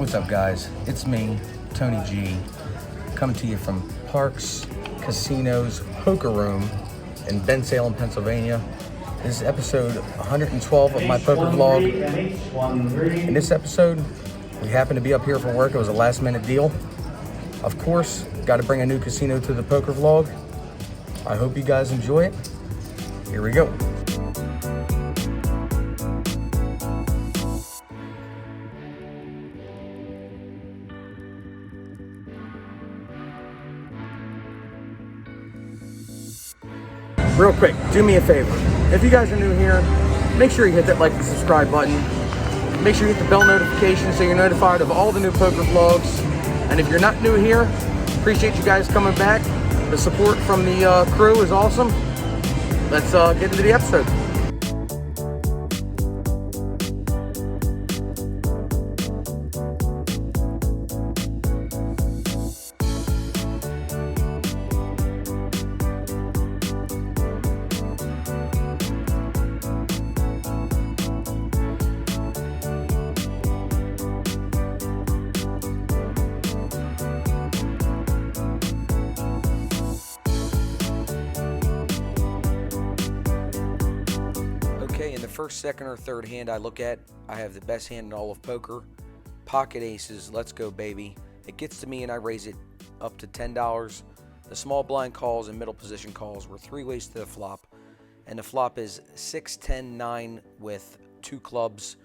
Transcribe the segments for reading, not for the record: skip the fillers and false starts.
What's up, guys? It's me, Tony G, coming to you from Parx Casino's Poker Room in Bensalem, Pennsylvania. This is episode 112 of my poker vlog. In this episode, we happened to be up here for work. It was a last-minute deal. Of course, got to bring a new casino to the poker vlog. I hope you guys enjoy it. Here we go. Real quick, do me a favor. If you guys are new here, make sure you hit that like and subscribe button. Make sure you hit the bell notification so you're notified of all the new poker vlogs. And if you're not new here, appreciate you guys coming back. The support from the crew is awesome. Let's get into the episode. In the first, second, or third hand I look at, I have the best hand in all of poker. Pocket aces, let's go, baby. It gets to me and I raise it up to $10. The small blind calls and middle position calls were 3 ways to the flop. And the flop is 6, 10, 9 with 2 clubs.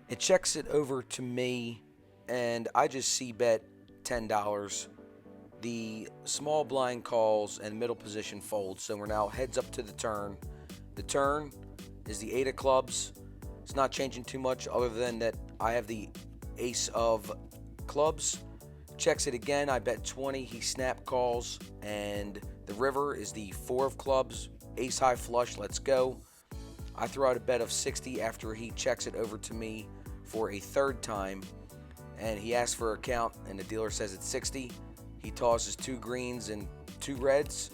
It checks it over to me and I just c-bet $10. The small blind calls and middle position folds. So we're now heads up to the turn. The turn is the 8 of clubs. It's not changing too much other than that I have the ace of clubs. Checks it again, I bet 20, he snap calls, and the river is the 4 of clubs, ace high flush, let's go. I throw out a bet of 60 after he checks it over to me for a third time, and he asks for a count, and the dealer says it's 60. He tosses 2 greens and 2 reds,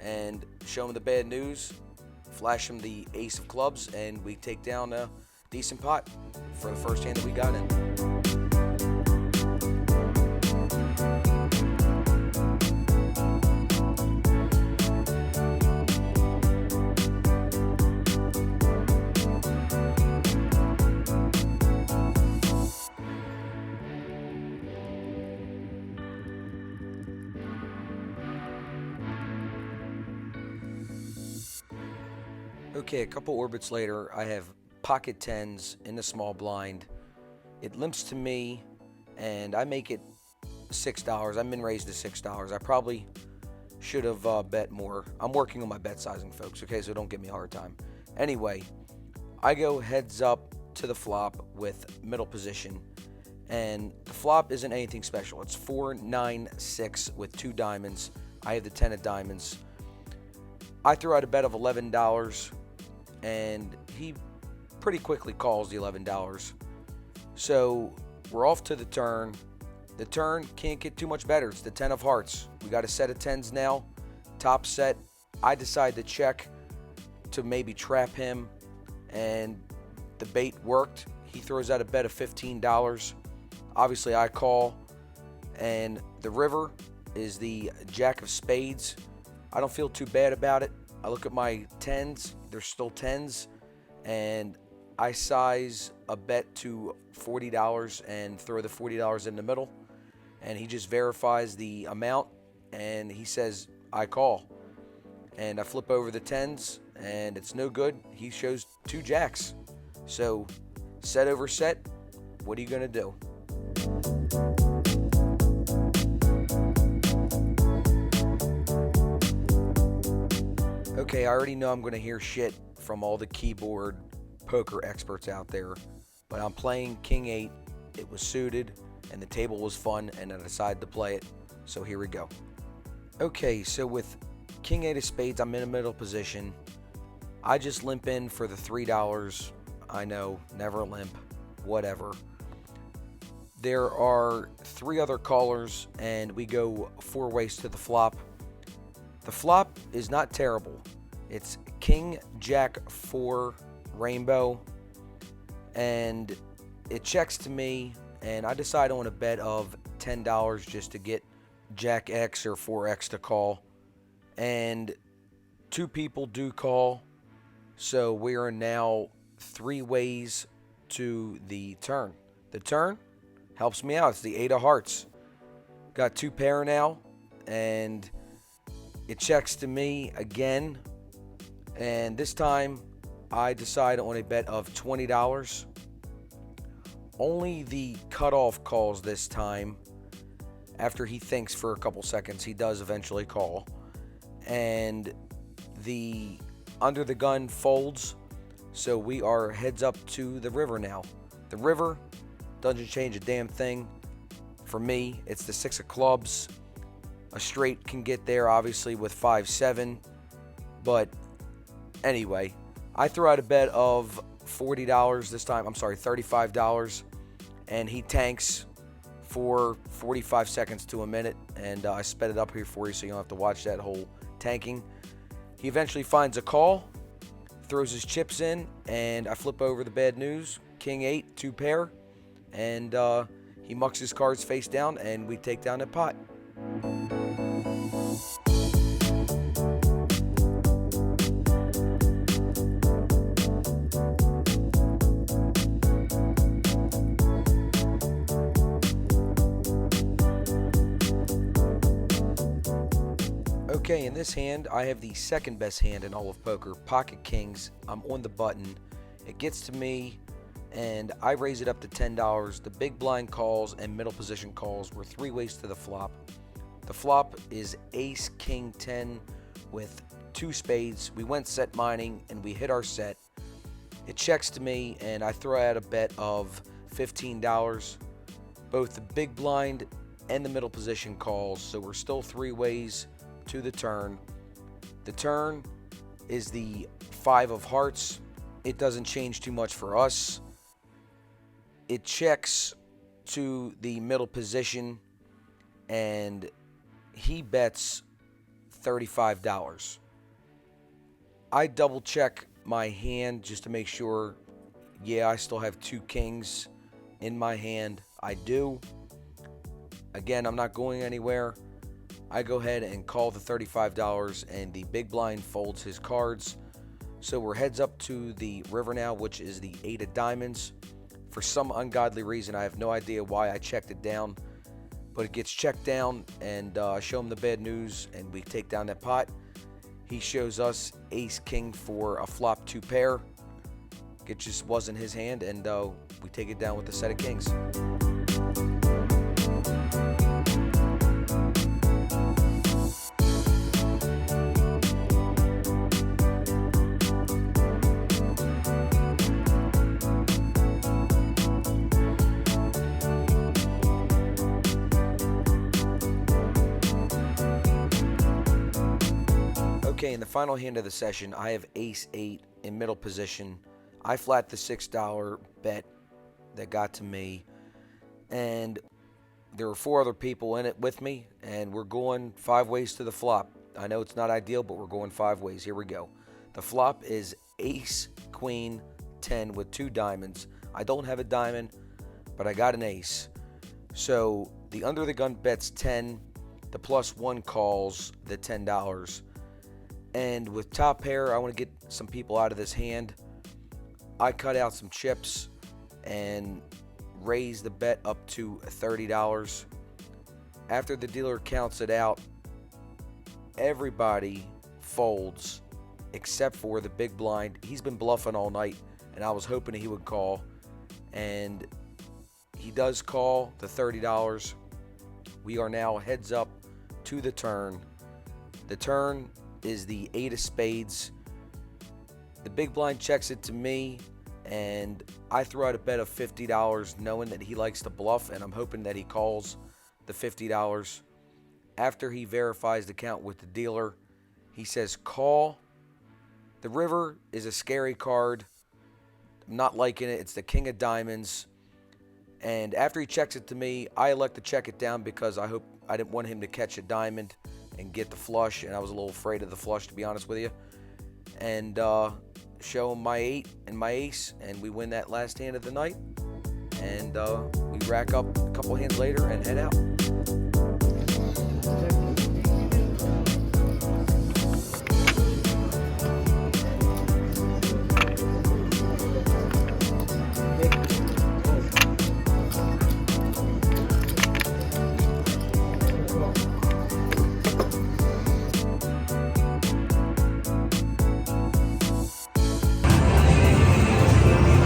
and show him the bad news. Flash him the ace of clubs, and we take down a decent pot for the first hand that we got in. Okay, a couple orbits later, I have pocket 10s in the small blind. It limps to me, and I make it $6. I'm in raised to $6. I probably should have bet more. I'm working on my bet sizing, folks, okay, so don't give me a hard time. Anyway, I go heads up to the flop with middle position, and the flop isn't anything special. It's 4, 9, 6 with 2 diamonds. I have the 10 of diamonds. I throw out a bet of $11, and he pretty quickly calls the $11. So we're off to the turn. The turn can't get too much better. It's the 10 of hearts. We got a set of 10s now. Top set. I decide to check to maybe trap him, and the bait worked. He throws out a bet of $15. Obviously, I call, and the river is the jack of spades. I don't feel too bad about it. I look at my 10s, they're still 10s, and I size a bet to $40 and throw the $40 in the middle, and he just verifies the amount, and he says, I call. And I flip over the 10s, and it's no good. He shows 2 jacks. So, set over set, what are you going to do? Okay, I already know I'm going to hear shit from all the keyboard poker experts out there, but I'm playing King 8. It was suited, and the table was fun, and I decided to play it, so here we go. Okay, so with King 8 of spades, I'm in a middle position. I just limp in for the $3. I know, never limp, whatever. There are 3 other callers, and we go 4 ways to the flop. The flop is not terrible. It's King, Jack, 4, Rainbow, and it checks to me, and I decided on a bet of $10 just to get Jack X or 4X to call, and 2 people do call, so we are now 3 ways to the turn. The turn helps me out. It's the 8 of hearts. Got 2 pair now, and it checks to me again, and this time I decided on a bet of $20. Only the cutoff calls this time. After he thinks for a couple seconds, he does eventually call, and the under the gun folds, so we are heads up to the river now. The river doesn't change a damn thing. For me, it's the 6 of clubs. A straight can get there, obviously, with 5-7. But anyway, I threw out a bet of $40 this time. I'm sorry, $35. And he tanks for 45 seconds to a minute. And I sped it up here for you so you don't have to watch that whole tanking. He eventually finds a call, throws his chips in, and I flip over the bad news. King 8, 2 pair. And he mucks his cards face down, and we take down the pot. Okay, in this hand, I have the second best hand in all of poker, pocket kings. I'm on the button. It gets to me, and I raise it up to $10. The big blind calls and middle position calls were 3 ways to the flop. The flop is ace, king, 10 with 2 spades. We went set mining, and we hit our set. It checks to me, and I throw out a bet of $15. Both the big blind and the middle position calls, so we're still 3 ways to the turn. The turn is the 5 of hearts. It doesn't change too much for us. It checks to the middle position, and he bets $35. I double check my hand just to make sure, yeah, I still have 2 kings in my hand. I do. Again, I'm not going anywhere. I go ahead and call the $35, and the big blind folds his cards. So we're heads up to the river now, which is the 8 of diamonds. For some ungodly reason, I have no idea why I checked it down, but it gets checked down, and I show him the bad news, and we take down that pot. He shows us ace king for a flop 2 pair. It just wasn't his hand, and we take it down with a set of kings. Okay, in the final hand of the session, I have ace 8 in middle position. I flat the $6 bet that got to me, and there were 4 other people in it with me, and we're going 5 ways to the flop. I know it's not ideal, but we're going 5 ways. Here we go. The flop is ace, queen, 10 with 2 diamonds. I don't have a diamond, but I got an ace. So the under the gun bets 10. The +1 calls the $10. And with top pair, I want to get some people out of this hand. I cut out some chips and raise the bet up to $30. After the dealer counts it out, everybody folds except for the big blind. He's been bluffing all night, and I was hoping he would call. And he does call the $30. We are now heads up to the turn. The turn is the 8 of spades. The big blind checks it to me, and I throw out a bet of $50 knowing that he likes to bluff, and I'm hoping that he calls the $50. After he verifies the count with the dealer, he says call. The river is a scary card. I'm not liking it. It's the king of diamonds. And after he checks it to me, I elect to check it down because I didn't want him to catch a diamond and get the flush, and I was a little afraid of the flush, to be honest with you. And show him my 8 and my ace, and we win that last hand of the night. And we we rack up a couple hands later and head out.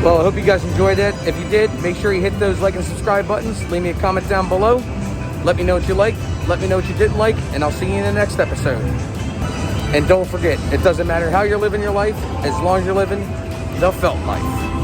Well, I hope you guys enjoyed that. If you did, make sure you hit those like and subscribe buttons. Leave me a comment down below. Let me know what you liked. Let me know what you didn't like. And I'll see you in the next episode. And don't forget, it doesn't matter how you're living your life, as long as you're living the felt life.